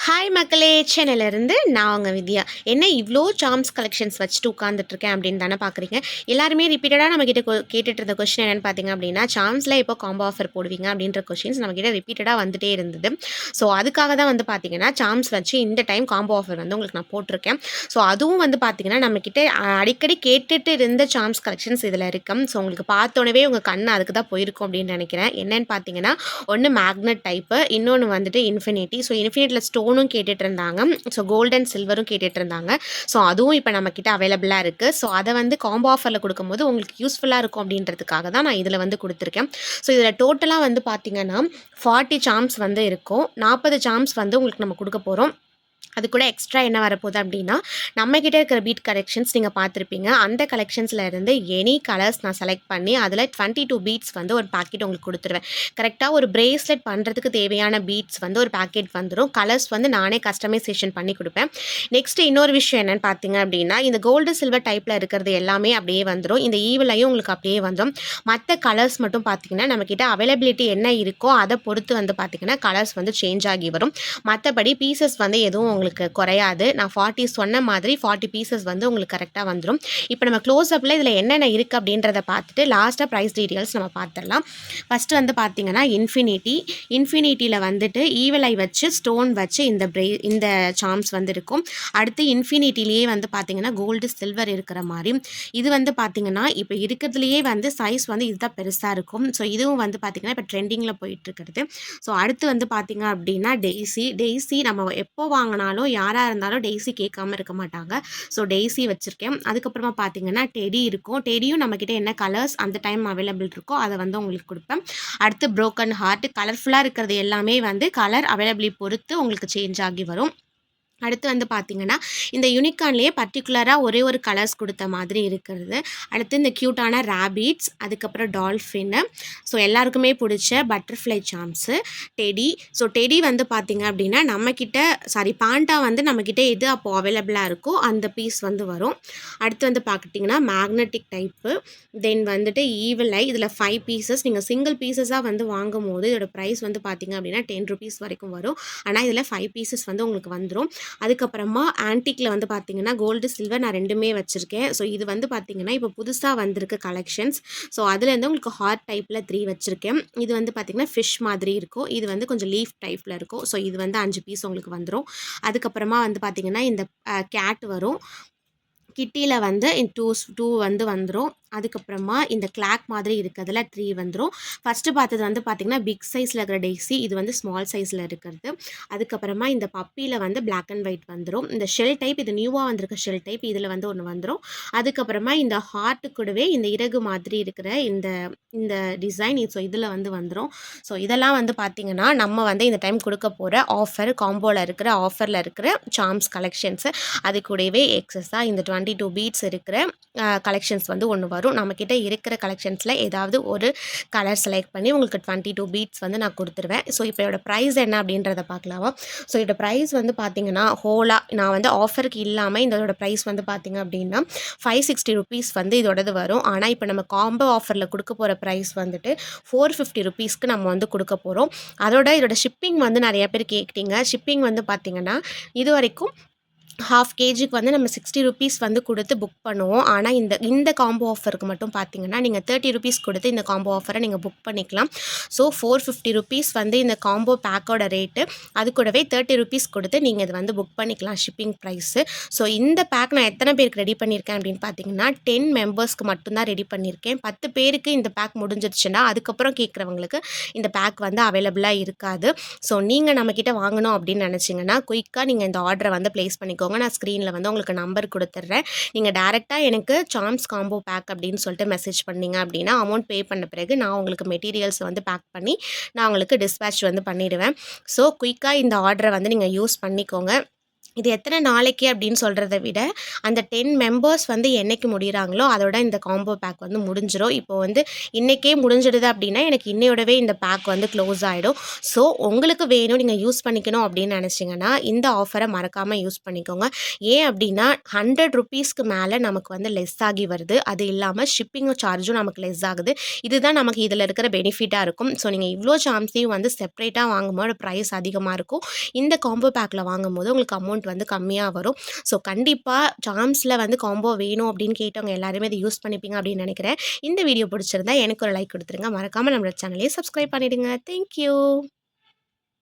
Hi மக்களே, சென்னையிலேருந்து நான் உங்கள் வித்யா. என்ன இவ்வளோ சார்ம்ஸ் கலெக்ஷன்ஸ் வச்சுட்டு உட்காந்துட்ருக்கேன் அப்படின்னு தானே பார்க்குறீங்க. எல்லாருமே ரிப்பீட்டடாக நம்மக்கிட்ட கேட்டுட்டு இருந்த கொஸ்டின் என்னென்னு பார்த்தீங்க அப்படின்னா, சார்ம்ஸில் எப்போ காம்போ ஆஃபர் போடுவீங்க அப்படின்ற கொஸ்டின்ஸ் நம்மக்கிட்ட ரிப்பீட்டடாக வந்துட்டே இருந்தது. ஸோ அதுக்காக தான் வந்து பார்த்தீங்கன்னா, சார்ம்ஸ் வச்சு இந்த டைம் காம்போ ஆஃபர் வந்து உங்களுக்கு நான் போட்டிருக்கேன். ஸோ அதுவும் வந்து பார்த்தீங்கன்னா, நம்மக்கிட்ட அடிக்கடி கேட்டுட்டு இருந்த சார்ம்ஸ் கலெக்ஷன்ஸ் இதில் இருக்கும். ஸோ உங்களுக்கு பார்த்தோன்னே உங்கள் கண் அதுக்கு தான் போயிருக்கும் அப்படின்னு நினைக்கிறேன். என்னென்னு பார்த்தீங்கன்னா, ஒன்று மேக்னெட் டைப்பு, இன்னொன்று வந்துட்டு இன்ஃபினிட்டி. ஸோ இன்ஃபினிட்டியில் ஸ்டோனும் கேட்டுட்டு இருந்தாங்க. ஸோ கோல்ட் அண்ட் சில்வரும் கேட்டுட்டு இருந்தாங்க. ஸோ அதுவும் இப்போ நம்மக்கிட்ட அவைலபிளாக இருக்குது. ஸோ அதை வந்து காம்போ ஆஃபரில் கொடுக்கும்போது உங்களுக்கு யூஸ்ஃபுல்லாக இருக்கும் அப்படின்றதுக்காக தான் நான் இதில் வந்து கொடுத்துருக்கேன். ஸோ இதில் டோட்டலாக வந்து பார்த்தீங்கன்னா 40 சார்ம்ஸ் வந்து இருக்கும். 40 சார்ம்ஸ் வந்து உங்களுக்கு நம்ம கொடுக்க போகிறோம். அது கூட எக்ஸ்ட்ரா என்ன வரப்போகுது அப்படின்னா, நம்மக்கிட்ட இருக்கிற பீட் கலெக்ஷன்ஸ் நீங்கள் பார்த்துருப்பீங்க. அந்த கலெக்ஷன்ஸில் இருந்து எனி கலர்ஸ் நான் செலக்ட் பண்ணி அதில் 22 பீட்ஸ் வந்து ஒரு பாக்கெட் உங்களுக்கு கொடுத்துருவேன். கரெக்டாக ஒரு பிரேஸ்லெட் பண்ணுறதுக்கு தேவையான பீட்ஸ் வந்து ஒரு பாக்கெட் வந்துடும். கலர்ஸ் வந்து நானே கஸ்டமைசேஷன் பண்ணி கொடுப்பேன். நெக்ஸ்ட்டு இன்னொரு விஷயம் என்னென்னு பார்த்தீங்க அப்படின்னா, இந்த கோல்டு சில்வர் டைப்பில் இருக்கிறது எல்லாமே அப்படியே வந்துடும். இந்த ஈவிலையும் உங்களுக்கு அப்படியே வந்துடும். மற்ற கலர்ஸ் மட்டும் பார்த்தீங்கன்னா, நம்மக்கிட்ட அவைலபிலிட்டி என்ன இருக்கோ அதை பொறுத்து வந்து பார்த்தீங்கன்னா கலர்ஸ் வந்து சேஞ்ச் ஆகி வரும். மற்றபடி பீசஸ் வந்து எதுவும் உங்களுக்கு குறையாது. நான் 40 சொன்ன மாதிரி 40 பீசஸ் வந்து உங்களுக்கு கரெக்டாக வந்துடும். இப்போ நம்ம க்ளோஸ்அப்பில் இதில் என்னென்ன இருக்குது அப்படின்றத பார்த்துட்டு லாஸ்ட்டாக ப்ரைஸ் டீட்டெயில்ஸ் நம்ம பார்த்துடலாம். ஃபஸ்ட்டு வந்து பார்த்தீங்கன்னா இன்ஃபினிட்டியில் வந்துட்டு ஈவல் ஐ வச்சு ஸ்டோன் வச்சு இந்த சார்ம்ஸ் வந்து இருக்கும். அடுத்து இன்ஃபினிட்டிலேயே வந்து பார்த்தீங்கன்னா கோல்டு சில்வர் இருக்கிற மாதிரி இது வந்து பார்த்தீங்கன்னா இப்போ இருக்கிறதுலையே வந்து சைஸ் வந்து இதுதான் பெருசாக இருக்கும். ஸோ இதுவும் வந்து பார்த்தீங்கன்னா இப்போ ட்ரெண்டிங்கில் போயிட்டுருக்கிறது. ஸோ அடுத்து வந்து பார்த்தீங்க அப்படின்னா டெய்ஸி நம்ம எப்போ வாங்கினாலும் யாராக இருந்தாலும் டெய்ஸி கேட்காம இருக்க மாட்டாங்க. ஸோ டெய்ஸி வச்சுருக்கேன். அதுக்கப்புறமா பார்த்தீங்கன்னா டெடி இருக்கும். டெடியும் நம்மக்கிட்ட என்ன கலர்ஸ் அந்த டைம் அவைலபிள் இருக்கோ அதை வந்து உங்களுக்கு கொடுப்பேன். அடுத்து ப்ரோக்கன் ஹார்ட் கலர்ஃபுல்லாக இருக்கிறது எல்லாமே வந்து கலர் அவைலபிலிட்டி பொறுத்து உங்களுக்கு சேஞ்ச் ஆகி வரும். அடுத்து வந்து பார்த்தீங்கன்னா இந்த யூனிகார்ன்லேயே பர்டிகுலராக ஒரே ஒரு கலர்ஸ் கொடுத்த மாதிரி இருக்கிறது. அடுத்து இந்த க்யூட்டான ரேபிட்ஸ், அதுக்கப்புறம் டால்ஃபின்னு, ஸோ எல்லாருக்குமே பிடிச்ச பட்டர்ஃப்ளை சார்ம்ஸு, டெடி. ஸோ டெடி வந்து பார்த்தீங்க அப்படின்னா பாண்டா வந்து நம்மக்கிட்ட எது அப்போது அவைலபிளாக இருக்கோ அந்த பீஸ் வந்து வரும். அடுத்து வந்து பார்த்துட்டிங்கன்னா மேக்னெட்டிக் டைப்பு, தென் வந்துட்டு ஈவில் ஐ. இதில் 5 பீசஸ் நீங்கள் சிங்கிள் பீசஸாக வந்து வாங்கும் போது இதோட ப்ரைஸ் வந்து பார்த்தீங்க அப்படின்னா 10 ருபீஸ் வரைக்கும் வரும். ஆனால் இதில் 5 பீசஸ் வந்து உங்களுக்கு வந்துடும். அதுக்கப்புறமா ஆன்டிக்கில் வந்து பார்த்தீங்கன்னா கோல்டு சில்வர் நான் ரெண்டுமே வச்சுருக்கேன். ஸோ இது வந்து பார்த்தீங்கன்னா இப்போ புதுசாக வந்திருக்கு கலெக்ஷன்ஸ். ஸோ அதுலேருந்து உங்களுக்கு ஹார்ட் டைப்பில் 3 வச்சுருக்கேன். இது வந்து பார்த்தீங்கன்னா ஃபிஷ் மாதிரி இருக்கும். இது வந்து கொஞ்சம் லீஃப் டைப்பில் இருக்கும். ஸோ இது வந்து 5 பீஸ் உங்களுக்கு வந்துடும். அதுக்கப்புறமா வந்து பார்த்தீங்கன்னா இந்த கேட் வரும். கிட்டியில் வந்து 2 வந்து வந்துடும். அதுக்கப்புறமா இந்த கிளாக் மாதிரி இருக்கிறதுல 3 வந்துடும். ஃபஸ்ட்டு பார்த்தது வந்து பார்த்திங்கன்னா பிக் சைஸில் இருக்கிற டெய்ஸி, இது வந்து ஸ்மால் சைஸில் இருக்கிறது. அதுக்கப்புறமா இந்த பப்பியில் வந்து பிளாக் அண்ட் ஒயிட் வந்துடும். இந்த ஷெல் டைப், இது நியூவாக வந்திருக்க ஷெல் டைப், இதில் வந்து ஒன்று வந்துடும். அதுக்கப்புறமா இந்த ஹார்ட்டு கூடவே இந்த இறகு மாதிரி இருக்கிற இந்த டிசைன், ஸோ இதில் வந்து வந்துடும். ஸோ இதெல்லாம் வந்து பார்த்திங்கன்னா நம்ம வந்து இந்த டைம் கொடுக்க போகிற ஆஃபர், காம்போவில் இருக்கிற ஆஃபரில் இருக்கிற சார்ம்ஸ் கலெக்ஷன்ஸு. அது கூடவே எக்ஸஸாக இந்த 22 பீட்ஸ் இருக்கிற கலெக்ஷன்ஸ் வந்து ஒன்று வரும். நம்மக்கிட்ட இருக்கிற கலெக்ஷன்ஸில் ஏதாவது ஒரு கலர் செலக்ட் பண்ணி உங்களுக்கு 22 பீட்ஸ் வந்து நான் கொடுத்துருவேன். ஸோ இப்போ இதோட ப்ரைஸ் என்ன அப்படின்றத பார்க்கலாமா. ஸோ இதோட ப்ரைஸ் வந்து பார்த்திங்கன்னா ஹோலாக நான் வந்து ஆஃபருக்கு இல்லாமல் இதோட ப்ரைஸ் வந்து பார்த்திங்க அப்படின்னா 560 ருபீஸ் வந்து இதோடது வரும். ஆனால் இப்போ நம்ம காம்போ ஆஃபரில் கொடுக்க போகிற ப்ரைஸ் வந்துட்டு 450 ருபீஸ்க்கு நம்ம வந்து கொடுக்க போகிறோம். இதோட ஷிப்பிங் வந்து நிறைய பேர் கேட்டீங்க. ஷிப்பிங் வந்து பார்த்திங்கன்னா இது வரைக்கும் ½ கேஜிக்கு வந்து நம்ம 60 ருபீஸ் வந்து கொடுத்து புக் பண்ணுவோம். ஆனால் இந்த காம்போ ஆஃபருக்கு மட்டும் பார்த்தீங்கன்னா நீங்கள் 30 ருபீஸ் கொடுத்து இந்த காம்போ ஆஃபரை நீங்கள் புக் பண்ணிக்கலாம். ஸோ 450 ருபீஸ் வந்து இந்த காம்போ பேக்கோட ரேட்டு. அது கூடவே 30 ருபீஸ் கொடுத்து நீங்கள் இது வந்து புக் பண்ணிக்கலாம் ஷிப்பிங் ப்ரைஸு. ஸோ இந்த பேக் நான் எத்தனை பேருக்கு ரெடி பண்ணியிருக்கேன் அப்படின்னு பார்த்தீங்கன்னா 10 மெம்பர்ஸ்க்கு மட்டும்தான் ரெடி பண்ணியிருக்கேன். 10 பேருக்கு இந்த பேக் முடிஞ்சிருச்சுன்னா அதுக்கப்புறம் கேட்குறவங்களுக்கு இந்த பேக் வந்து அவைலபிளாக இருக்காது. ஸோ நீங்கள் நம்மக்கிட்ட வாங்கணும் அப்படின்னு நினச்சிங்கன்னா குயிக்காக நீங்கள் இந்த ஆர்டரை வந்து ப்ளேஸ் பண்ணிக்கோங்க. நான் ஸ்க்ரீனில் வந்து உங்களுக்கு நம்பர் கொடுத்துட்றேன். நீங்கள் டேரெக்டாக எனக்கு சார்ம்ஸ் காம்போ பேக் அப்படின்னு சொல்லிட்டு மெசேஜ் பண்ணிங்க அப்படின்னா அமௌண்ட் பே பண்ண பிறகு நான் உங்களுக்கு மெட்டீரியல்ஸ் வந்து பேக் பண்ணி நான் உங்களுக்கு டிஸ்பேட்ச் வந்து பண்ணிடுவேன். ஸோ குயிக்காக இந்த ஆர்டரை வந்து நீங்கள் யூஸ் பண்ணிக்கோங்க. இது எத்தனை நாளைக்கு அப்படின்னு சொல்றத விட, அந்த 10 மெம்பர்ஸ் வந்து என்னைக்கு முடியிறாங்களோ, அதோட இந்த காம்போ பேக் வந்து முடிஞ்சிரும். இப்போ வந்து இன்னைக்கே முடிஞ்சிடுது அப்படின்னா, எனக்கு இன்னையோடவே இந்த பேக் வந்து க்ளோஸ் ஆயிடும். ஸோ, உங்களுக்கு வேணும், நீங்க யூஸ் பண்ணிக்கணும் அப்படின்னு நெனச்சீங்கன்னா, இந்த ஆஃபர மறக்காம யூஸ் பண்ணிக்கோங்க. ஏன் அப்படின்னா, ₹100க்கு மேல நமக்கு வந்து லெஸ் ஆகி வருது. அது இல்லாம ஷிப்பிங் சார்ஜும் நமக்கு லெஸ் ஆகுது. இதுதான் நமக்கு இதில இருக்கிற பெனிஃபிட்டா இருக்கும். ஸோ, நீங்க இவ்ளோ சார்ம்ஸையும் வந்து செப்பரேட்டா வாங்கும்போது பிரைஸ் அதிகமா இருக்கும். இந்த காம்போ பேக்ல வாங்கும்போது உங்களுக்கு அமௌண்ட் வந்து கம்மியா வரும். ஸோ கண்டிப்பா சார்ம்ஸ்ல வந்து காம்போ வேணும் அப்படின்னு கேட்டவங்க எல்லாருமே இத யூஸ் பண்ணிப்பீங்க அப்படின்னு நெனைக்கிறேன். இந்த வீடியோ பிடிச்சிருந்தா எனக்கு ஒரு லைக் குடுத்துருங்க. மறக்காம நம்மளோட சேனலையும் சப்ஸ்கிரைப் பண்ணிடுங்க. Thank you.